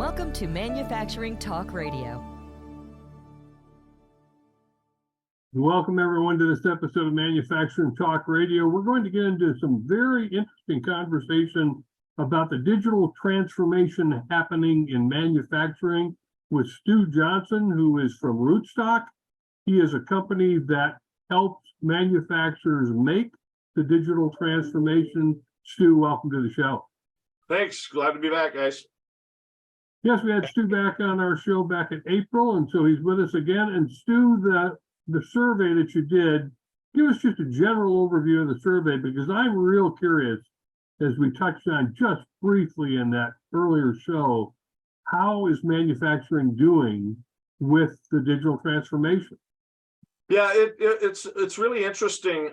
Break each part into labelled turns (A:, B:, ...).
A: Welcome to Manufacturing Talk Radio.
B: Welcome everyone to this episode of Manufacturing Talk Radio. We're going to get into some very interesting conversation about the digital transformation happening in manufacturing with Stu Johnson, who is from Rootstock. He is a company that helps manufacturers make the digital transformation. Stu, welcome to the show.
C: Thanks. Glad to be back, guys.
B: Yes, we had Stu back on our show back in April, and so he's with us again. And Stu, the survey that you did, give us just a general overview of the survey, because I'm real curious, as we touched on just briefly in that earlier show, how is manufacturing doing with the digital transformation?
C: Yeah, it's really interesting.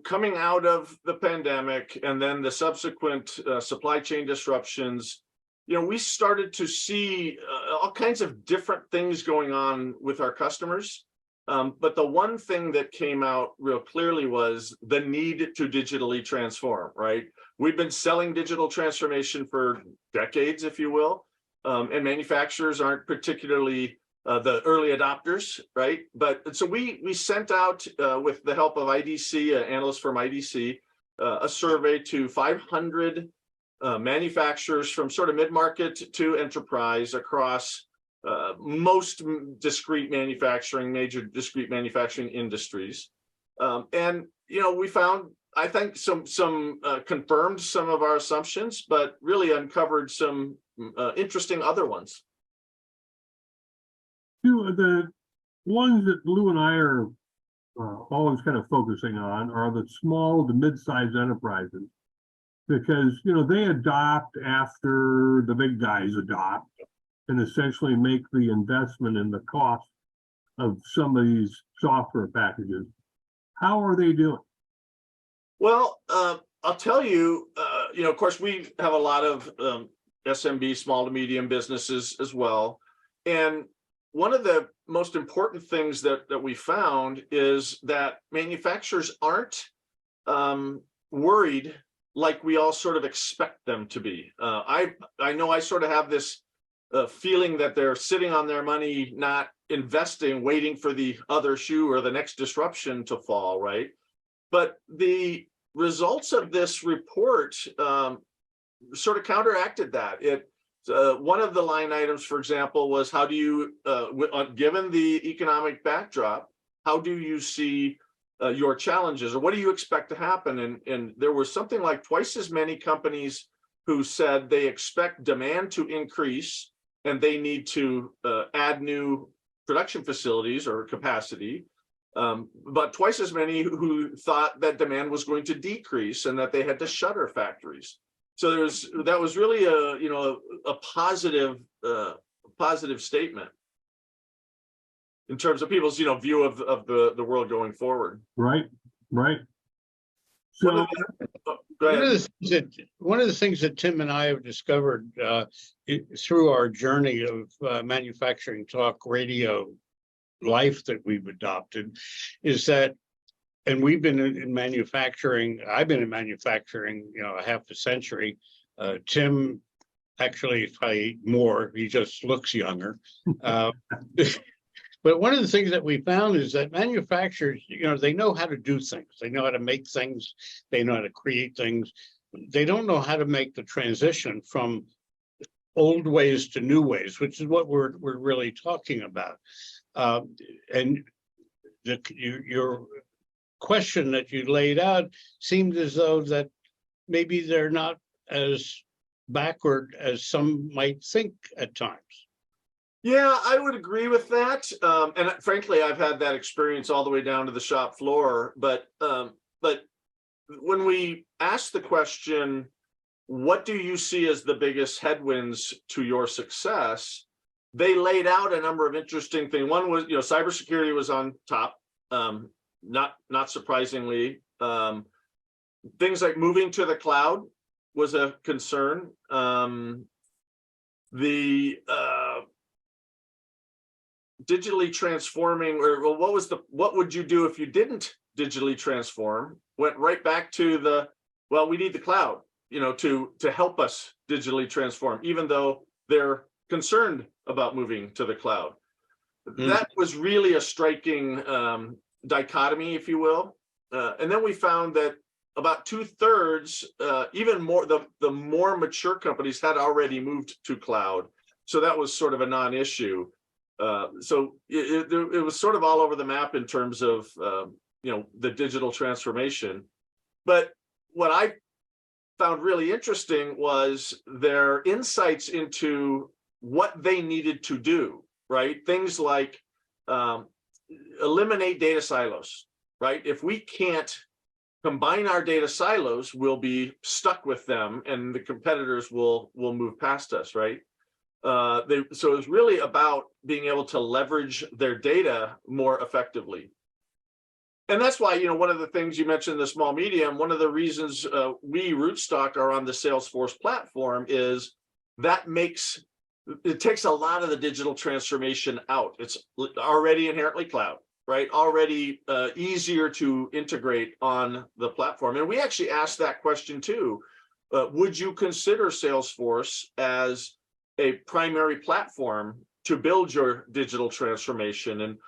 C: Coming out of the pandemic and then the subsequent supply chain disruptions, we started to see all kinds of different things going on with our customers. But the one thing that came out real clearly was the need to digitally transform, right? We've been selling digital transformation for decades, if you will, and manufacturers aren't particularly the early adopters, right? But so we sent out, with the help of IDC, an analyst from IDC, a survey to 500 manufacturers from sort of mid-market to enterprise across most major discrete manufacturing industries. And we found, I think, some confirmed some of our assumptions, but really uncovered some interesting other ones.
B: Two of the ones that Lou and I are always kind of focusing on are the small to mid-sized enterprises, because they adopt after the big guys adopt and essentially make the investment in the cost of some of these software packages. How are they doing?
C: Well, I'll tell you, of course, we have a lot of SMB, small to medium businesses as well. And one of the most important things that we found is that manufacturers aren't worried like we all sort of expect them to be. I know I sort of have this feeling that they're sitting on their money, not investing, waiting for the other shoe or the next disruption to fall, right? But the results of this report sort of counteracted that. One of the line items, for example, was how do you, given the economic backdrop, how do you see your challenges, or what do you expect to happen? And there was something like twice as many companies who said they expect demand to increase and they need to add new production facilities or capacity, but twice as many who thought that demand was going to decrease and that they had to shutter factories. So that was really a positive statement in terms of people's view of the world going forward.
B: Right. So
D: one of the things that Tim and I have discovered through our journey of Manufacturing Talk Radio life that we've adopted is that, and we've been in manufacturing, I've been in manufacturing, a half a century. Tim actually is probably more, he just looks younger. But one of the things that we found is that manufacturers, they know how to do things. They know how to make things. They know how to create things. They don't know how to make the transition from old ways to new ways, which is what we're really talking about. And your question that you laid out seemed as though that maybe they're not as backward as some might think at times.
C: Yeah, I would agree with that. And frankly, I've had that experience all the way down to the shop floor. But when we ask the question, what do you see as the biggest headwinds to your success? They laid out a number of interesting things. One was, cybersecurity was on top, not surprisingly. Things like moving to the cloud was a concern. Digitally transforming, or what would you do if you didn't digitally transform? Went right back to we need the cloud, to help us digitally transform, even though they're concerned about moving to the cloud.
D: Mm.
C: That was really a striking dichotomy, if you will. And then we found that about 2/3, even more, the more mature companies had already moved to cloud. So that was sort of a non-issue. So it was sort of all over the map in terms of the digital transformation. But what I found really interesting was their insights into what they needed to do, right? Things like eliminate data silos, right? If we can't combine our data silos, we'll be stuck with them and the competitors will move past us, right? So it was really about being able to leverage their data more effectively. And that's why, one of the things you mentioned, the small medium, one of the reasons we Rootstock are on the Salesforce platform is that it takes a lot of the digital transformation out. It's already inherently cloud, right? Already easier to integrate on the platform. And we actually asked that question too. Would you consider Salesforce as a primary platform to build your digital transformation? And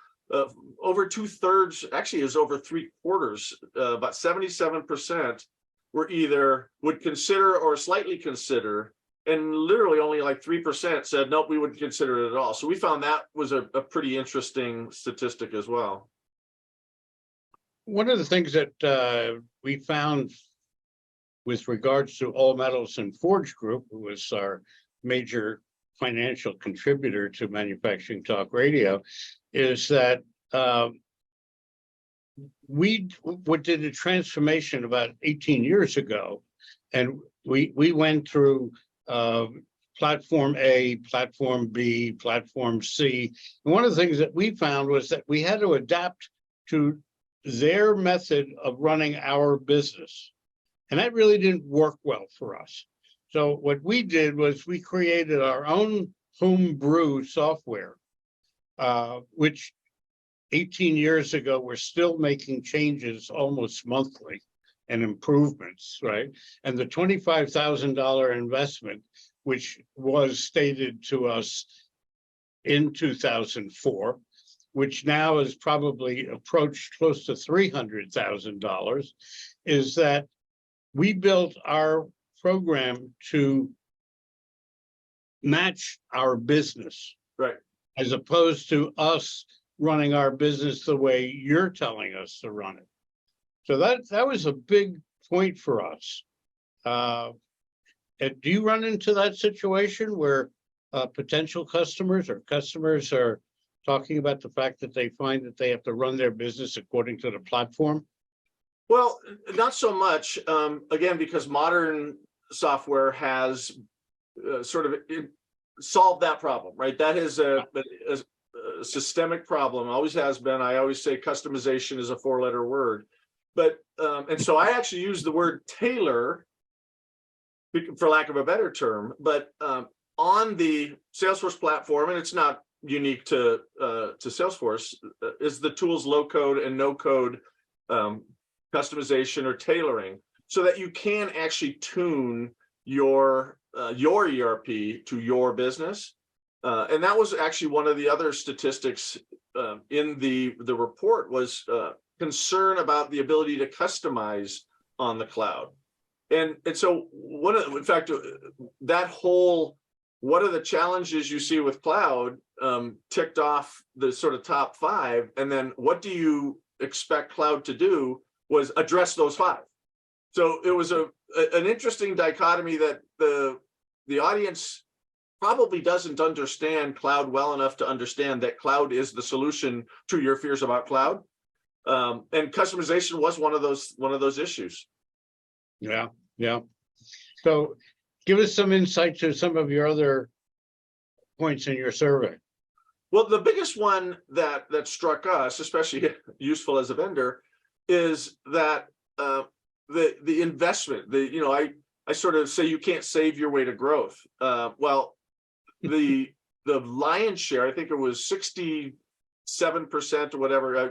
C: over 2/3, actually is over 3/4, about 77% were either would consider or slightly consider, and literally only like 3% said, nope, we wouldn't consider it at all. So we found that was a pretty interesting statistic as well.
D: One of the things that we found with regards to All Metals and Forge Group, who was our major financial contributor to Manufacturing Talk Radio, is that we did a transformation about 18 years ago, and we went through platform A, platform B, platform C. And one of the things that we found was that we had to adapt to their method of running our business. And that really didn't work well for us. So what we did was we created our own homebrew software, which 18 years ago, we're still making changes almost monthly and improvements, right? And the $25,000 investment, which was stated to us in 2004, which now is probably approached close to $300,000, is that we built our program to match our business,
C: right?
D: As opposed to us running our business the way you're telling us to run it. So that was a big point for us. Do you run into that situation where potential customers or customers are talking about the fact that they find that they have to run their business according to the platform?
C: Well, not so much. Again, because modern software has sort of solved that problem, right? That is a systemic problem, always has been. I always say customization is a 4-letter word. But, and so I actually use the word tailor, for lack of a better term, but on the Salesforce platform, and it's not unique to Salesforce, is the tools low code and no code customization or tailoring, so that you can actually tune your ERP to your business. And that was actually one of the other statistics in the report was concern about the ability to customize on the cloud. And so in fact, that whole, what are the challenges you see with cloud ticked off the sort of top 5. And then what do you expect cloud to do was address those 5. So it was an interesting dichotomy that the audience probably doesn't understand cloud well enough to understand that cloud is the solution to your fears about cloud. And customization was one of those issues.
D: Yeah. So give us some insight to some of your other points in your survey.
C: Well, the biggest one that struck us, especially useful as a vendor, is that the investment. I sort of say you can't save your way to growth. Well, the lion's share, I think it was 67% or whatever. I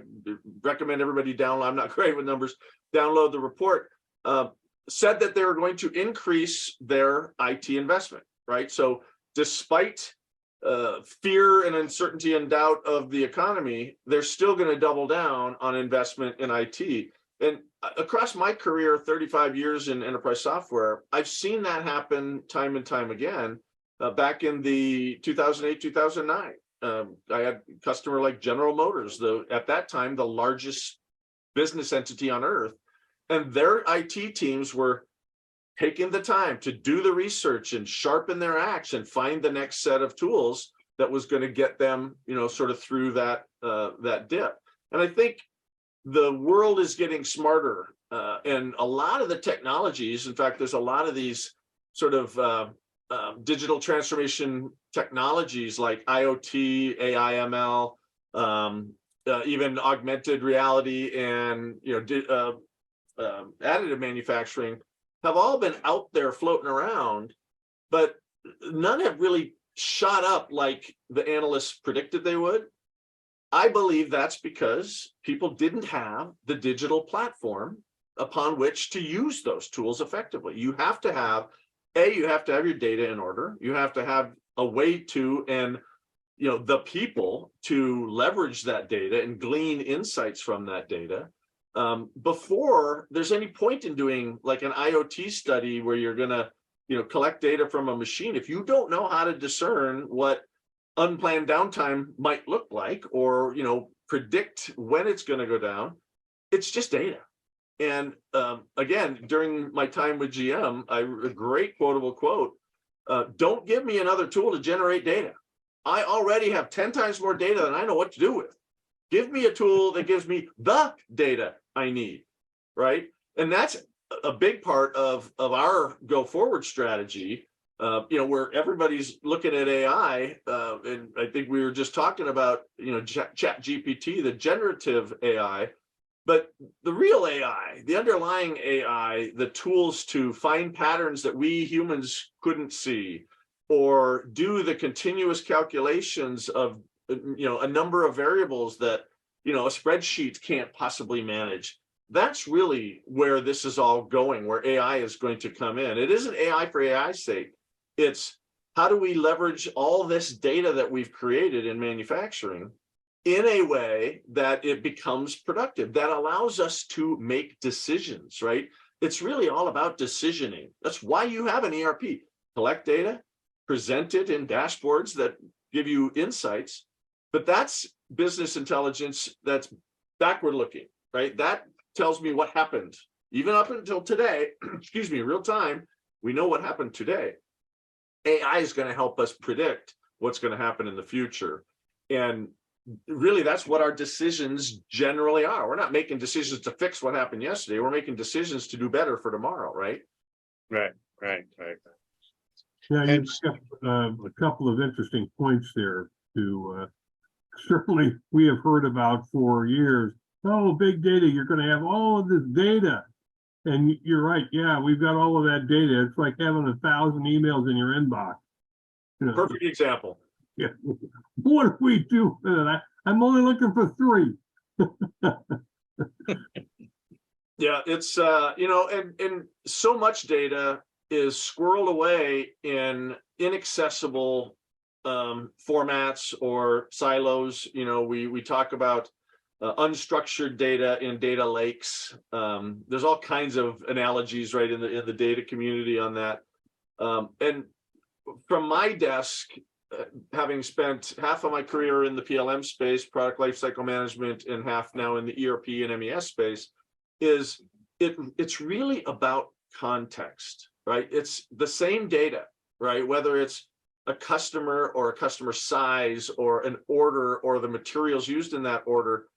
C: recommend everybody download. I'm not great with numbers. Download the report. Said that they were going to increase their IT investment. Right. So despite fear and uncertainty and doubt of the economy, they're still going to double down on investment in IT. And across my career, 35 years in enterprise software, I've seen that happen time and time again. Back in the 2008, 2009, I had a customer like General Motors, at that time, the largest business entity on earth. And their IT teams were taking the time to do the research and sharpen their axe and find the next set of tools that was going to get them, sort of through that dip. And I think the world is getting smarter, and a lot of the technologies, in fact, there's a lot of these sort of digital transformation technologies like IoT, AI, ML, even augmented reality, and additive manufacturing have all been out there floating around, but none have really shot up like the analysts predicted they would. I believe that's because people didn't have the digital platform upon which to use those tools effectively. You have to have your data in order. You have to have a way to, and the people to leverage that data and glean insights from that data. Before there's any point in doing like an IoT study where you're going to, collect data from a machine, if you don't know how to discern what unplanned downtime might look like, or, predict when it's going to go down, it's just data. And again, during my time with GM, a great quotable quote, don't give me another tool to generate data. I already have 10 times more data than I know what to do with. Give me a tool that gives me the data I need, right? And that's a big part of our go forward strategy, where everybody's looking at AI. And I think we were just talking about, Chat GPT, the generative AI, but the real AI, the underlying AI, the tools to find patterns that we humans couldn't see, or do the continuous calculations of, a number of variables that, a spreadsheet can't possibly manage. That's really where this is all going, where AI is going to come in. It isn't AI for AI's sake. It's how do we leverage all this data that we've created in manufacturing in a way that it becomes productive, that allows us to make decisions, right? It's really all about decisioning. That's why you have an ERP. Collect data, present it in dashboards that give you insights, but that's business intelligence that's backward looking, right? That tells me what happened, even up until today, excuse me, real time, we know what happened today. AI is going to help us predict what's going to happen in the future. And really, that's what our decisions generally are. We're not making decisions to fix what happened yesterday. We're making decisions to do better for tomorrow, right?
D: Right.
B: Yeah,
D: And
B: you got a couple of interesting points there to certainly we have heard about for years. Oh, big data, you're going to have all of this data. And you're right. Yeah, we've got all of that data. It's like having 1,000 emails in your inbox.
C: Perfect example.
B: Yeah. What do we do with it? I'm only looking for 3.
C: Yeah, it's and so much data is squirreled away in inaccessible formats or silos. We talk about unstructured data in data lakes. There's all kinds of analogies, right, in the data community on that. And from my desk, having spent half of my career in the PLM space, product lifecycle management, and half now in the ERP and MES space, it's really about context, right? It's the same data, right? Whether it's a customer or a customer size or an order or the materials used in that order,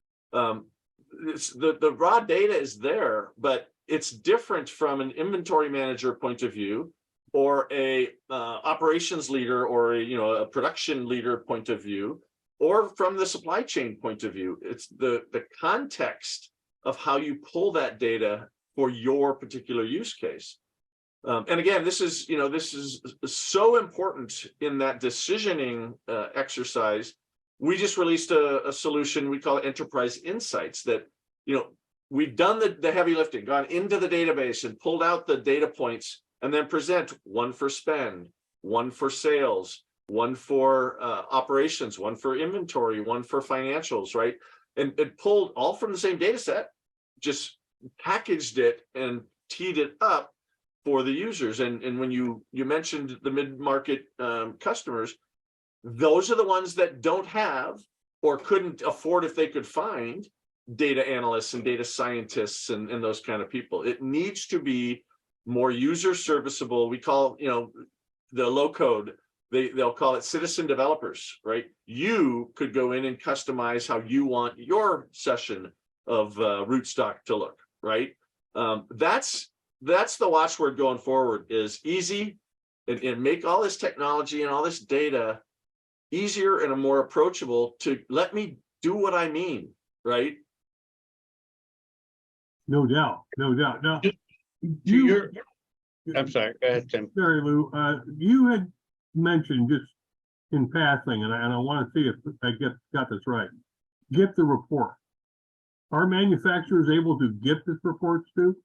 C: it's the raw data is there, but it's different from an inventory manager point of view, or a operations leader, or a production leader point of view, or from the supply chain point of view. It's the context of how you pull that data for your particular use case. And again, this is so important in that decisioning exercise. We just released a solution, we call it Enterprise Insights, that we've done the heavy lifting, gone into the database and pulled out the data points, and then present one for spend, one for sales, one for operations, one for inventory, one for financials, right? And it pulled all from the same data set, just packaged it and teed it up for the users. And when you mentioned the mid-market customers, those are the ones that don't have or couldn't afford, if they could find, data analysts and data scientists and those kind of people. It needs to be more user serviceable. We call, the low code, they'll call it citizen developers, right? You could go in and customize how you want your session of Rootstock to look, right? That's the watchword going forward, is easy, and make all this technology and all this data easier and more approachable to let me do what I mean, right?
B: No doubt, no doubt. Now,
D: I'm sorry, go ahead, Tim.
B: Sorry, Lou. You had mentioned just in passing, and I want to see if I got this right. Get the report. Are manufacturers able to get this report, Stu?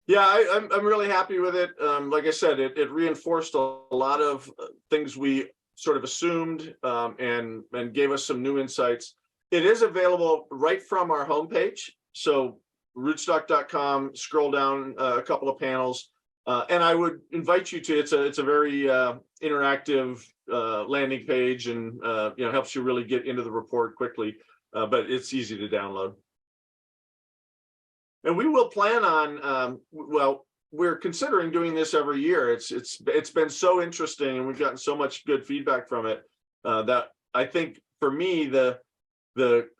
C: Yeah, I'm really happy with it. Like I said, it reinforced a lot of things we sort of assumed, and gave us some new insights. It is available right from our homepage. So rootstock.com, scroll down a couple of panels, and I would invite you to. It's a very interactive landing page, and helps you really get into the report quickly. But it's easy to download. And we will plan on, we're considering doing this every year. It's been so interesting, and we've gotten so much good feedback from it, that I think for me, the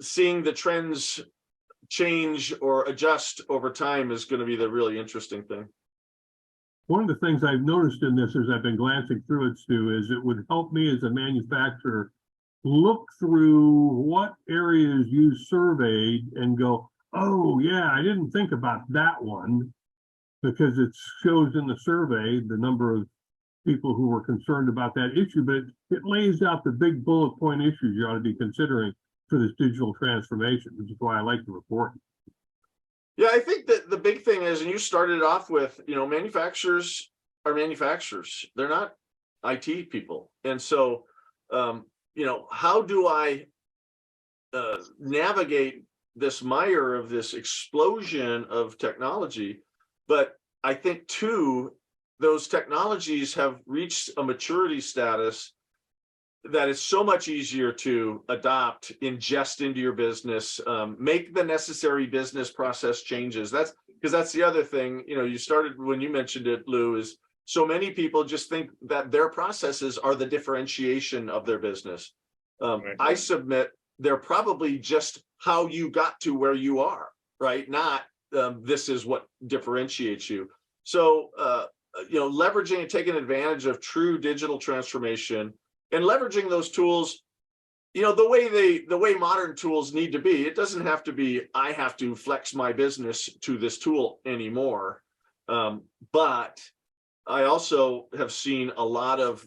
C: seeing the trends change or adjust over time is going to be the really interesting thing.
B: One of the things I've noticed in this as I've been glancing through it, Stu, is it would help me as a manufacturer look through what areas you surveyed and go, oh yeah, I didn't think about that one, because it shows in the survey the number of people who were concerned about that issue, but it lays out the big bullet point issues you ought to be considering for this digital transformation, which is why I like the report.
C: Yeah, I think that the big thing is, and you started off with, manufacturers are manufacturers. They're not IT people. And so, how do I navigate this mire of this explosion of technology? But I think too, those technologies have reached a maturity status that is so much easier to adopt, ingest into your business, make the necessary business process changes. That's because that's the other thing, you started when you mentioned it, Lou, is so many people just think that their processes are the differentiation of their business.
D: Right.
C: I submit they're probably just how you got to where you are, right? Not this is what differentiates you. So, leveraging and taking advantage of true digital transformation and leveraging those tools, the way modern tools need to be. It doesn't have to be, I have to flex my business to this tool anymore. But I also have seen a lot of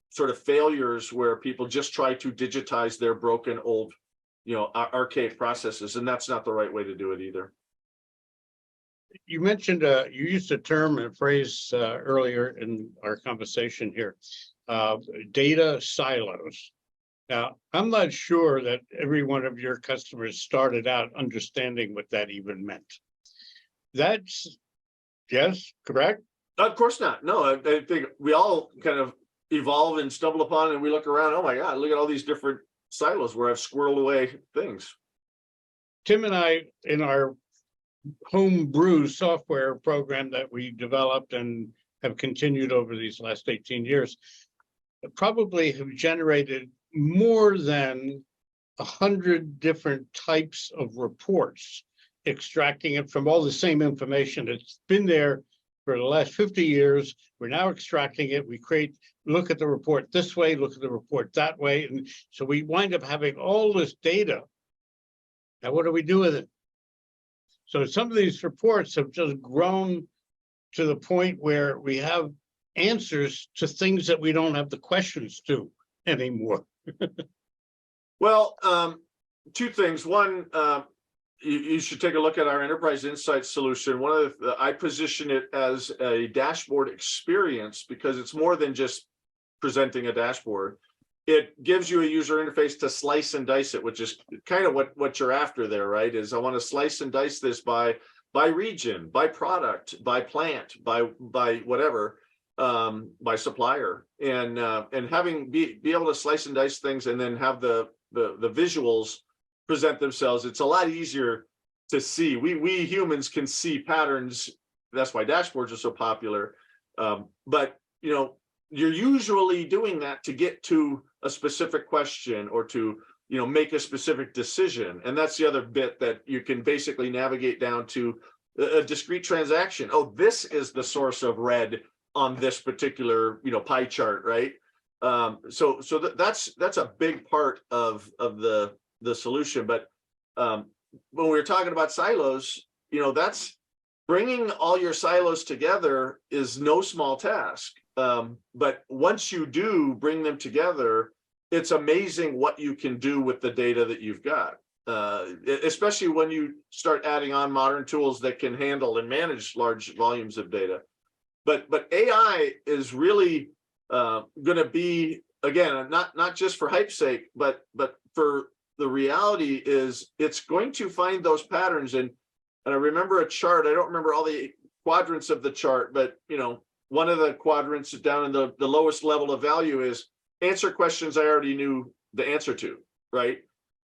C: sort of failures where people just try to digitize their broken old, archaic processes, and that's not the right way to do it either.
D: You mentioned, you used a term and a phrase earlier in our conversation here, data silos. Now, I'm not sure that every one of your customers started out understanding what that even meant. That's, yes, correct?
C: Of course not. No, I think we all kind of evolve and stumble upon, and we look around, oh my God, look at all these different silos where I've squirreled away things.
D: Tim and I, in our homebrew software program that we developed and have continued over these last 18 years, probably have generated more than 100 different types of reports, extracting it from all the same information that's been there for the last 50 years. We're now extracting it. We look at the report this way, look at the report that way. And so we wind up having all this data. Now, what do we do with it? So some of these reports have just grown to the point where we have answers to things that we don't have the questions to anymore.
C: Well, two things. One, you should take a look at our Enterprise Insights solution. I position it as a dashboard experience because it's more than just presenting a dashboard, it gives you a user interface to slice and dice it, which is kind of what you're after there, right? Is I want to slice and dice this by region, by product, by plant, by whatever, by supplier, and having be able to slice and dice things, and then have the visuals present themselves. It's a lot easier to see. We humans can see patterns. That's why dashboards are so popular. But you're usually doing that to get to a specific question or to make a specific decision. And that's the other bit, that you can basically navigate down to a discrete transaction. Oh, this is the source of red on this particular pie chart, right? So that's a big part of the solution. But when we're talking about silos, that's bringing all your silos together is no small task. But once you do bring them together, it's amazing what you can do with the data that you've got, especially when you start adding on modern tools that can handle and manage large volumes of data. But AI is really going to be, again, not just for hype's sake, but for the reality is it's going to find those patterns. And I remember a chart. I don't remember all the quadrants of the chart, but one of the quadrants down in the lowest level of value is answer questions I already knew the answer to, right?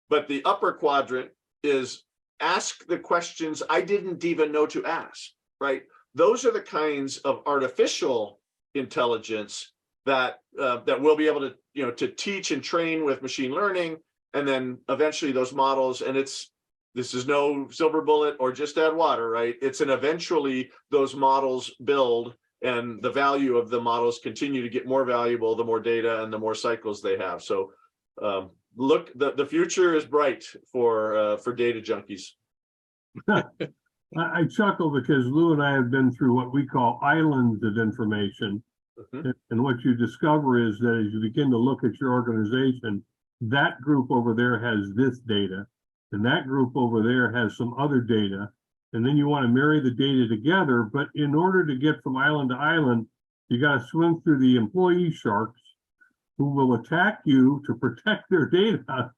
C: But the upper quadrant is ask the questions I didn't even know to ask, right? Those are the kinds of artificial intelligence that we'll be able to to teach and train with machine learning, and then eventually those models. And this is no silver bullet or just add water, right? It's an eventually those models build, and the value of the models continue to get more valuable the more data and the more cycles they have. So look, the future is bright for data junkies.
B: I chuckle because Lou and I have been through what we call islands of information. Mm-hmm. And what you discover is that as you begin to look at your organization, that group over there has this data, and that group over there has some other data. And then you want to marry the data together. But in order to get from island to island, you got to swim through the employee sharks who will attack you to protect their data.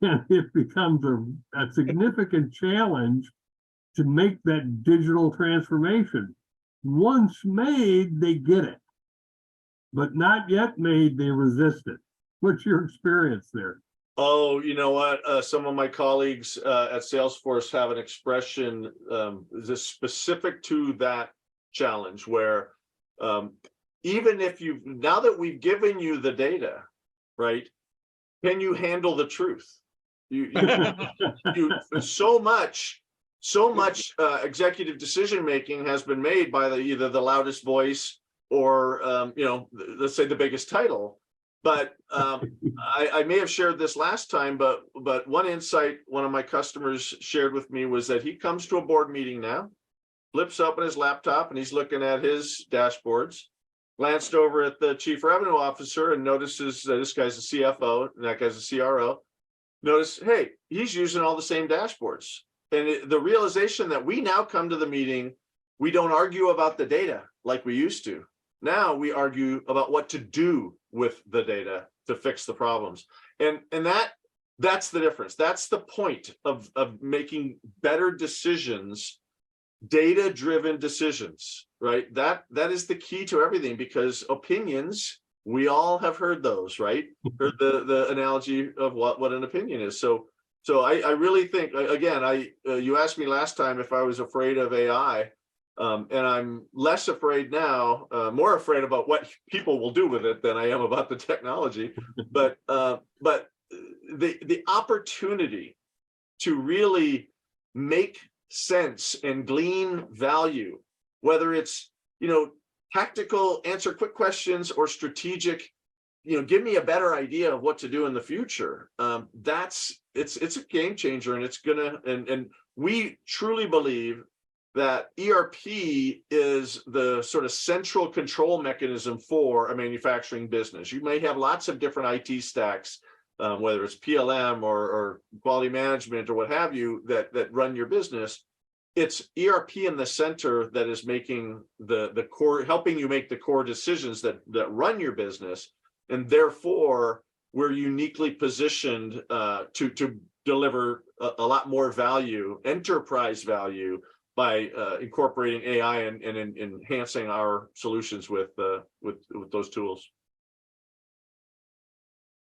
B: And it becomes a significant challenge to make that digital transformation. Once made, they get it. But not yet made, they resist it. What's your experience there?
C: Oh, you know what? Some of my colleagues at Salesforce have an expression that's specific to that challenge, where even if now that we've given you the data, right? Can you handle the truth? So much executive decision making has been made by either the loudest voice or let's say the biggest title. But I may have shared this last time, but one insight one of my customers shared with me was that he comes to a board meeting now, flips open his laptop, and he's looking at his dashboards, glanced over at the chief revenue officer and notices that this guy's a CFO and that guy's a CRO. Notice, hey, he's using all the same dashboards. And the realization that we now come to the meeting, we don't argue about the data like we used to. Now we argue about what to do with the data to fix the problems. And that's the difference. That's the point of making better decisions, data-driven decisions, right? That is the key to everything, because opinions, we all have heard those, right? Heard the analogy of what an opinion is. So I really think, again, you asked me last time if I was afraid of AI. And I'm less afraid now, more afraid about what people will do with it than I am about the technology. But the opportunity to really make sense and glean value, whether it's tactical, answer quick questions, or strategic, give me a better idea of what to do in the future. It's a game changer, and it's gonna and we truly believe that ERP is the sort of central control mechanism for a manufacturing business. You may have lots of different IT stacks, whether it's PLM or quality management or what have you, that run your business. It's ERP in the center that is making the core, helping you make the core decisions that run your business. And therefore, we're uniquely positioned to deliver a lot more value, enterprise value, by incorporating AI and enhancing our solutions with those tools.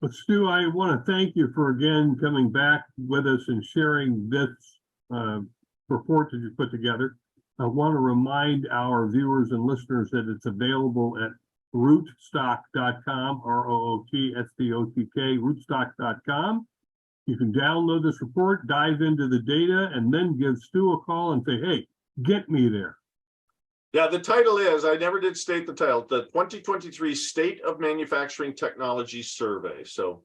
B: But Stu, I want to thank you for again coming back with us and sharing this report that you put together. I want to remind our viewers and listeners that it's available at rootstock.com, ROOTSTOCK, rootstock.com. You can download this report, dive into the data, and then give Stu a call and say, hey, get me there.
C: Yeah, the title is, I never did state the title, the 2023 State of Manufacturing Technology Survey. So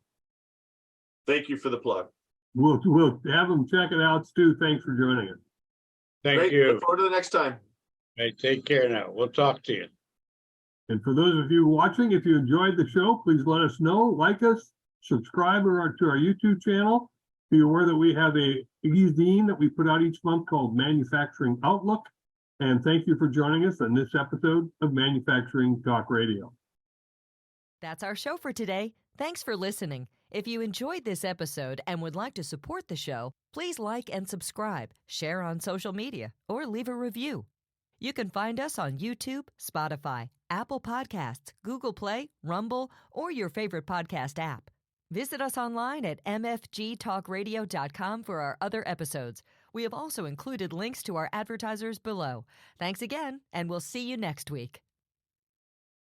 C: thank you for the plug.
B: We'll have them check it out. Stu, thanks for joining us.
D: Thank
C: Great.
D: you.
C: Look forward to the next time.
D: Hey, take care now. We'll talk to you.
B: And for those of you watching, if you enjoyed the show, please let us know, like us, subscribe to our YouTube channel. Be aware that we have a e-zine that we put out each month called Manufacturing Outlook. And thank you for joining us on this episode of Manufacturing Talk Radio.
A: That's our show for today. Thanks for listening. If you enjoyed this episode and would like to support the show, please like and subscribe, share on social media, or leave a review. You can find us on YouTube, Spotify, Apple Podcasts, Google Play, Rumble, or your favorite podcast app. Visit us online at mfgtalkradio.com for our other episodes. We have also included links to our advertisers below. Thanks again, and we'll see you next week.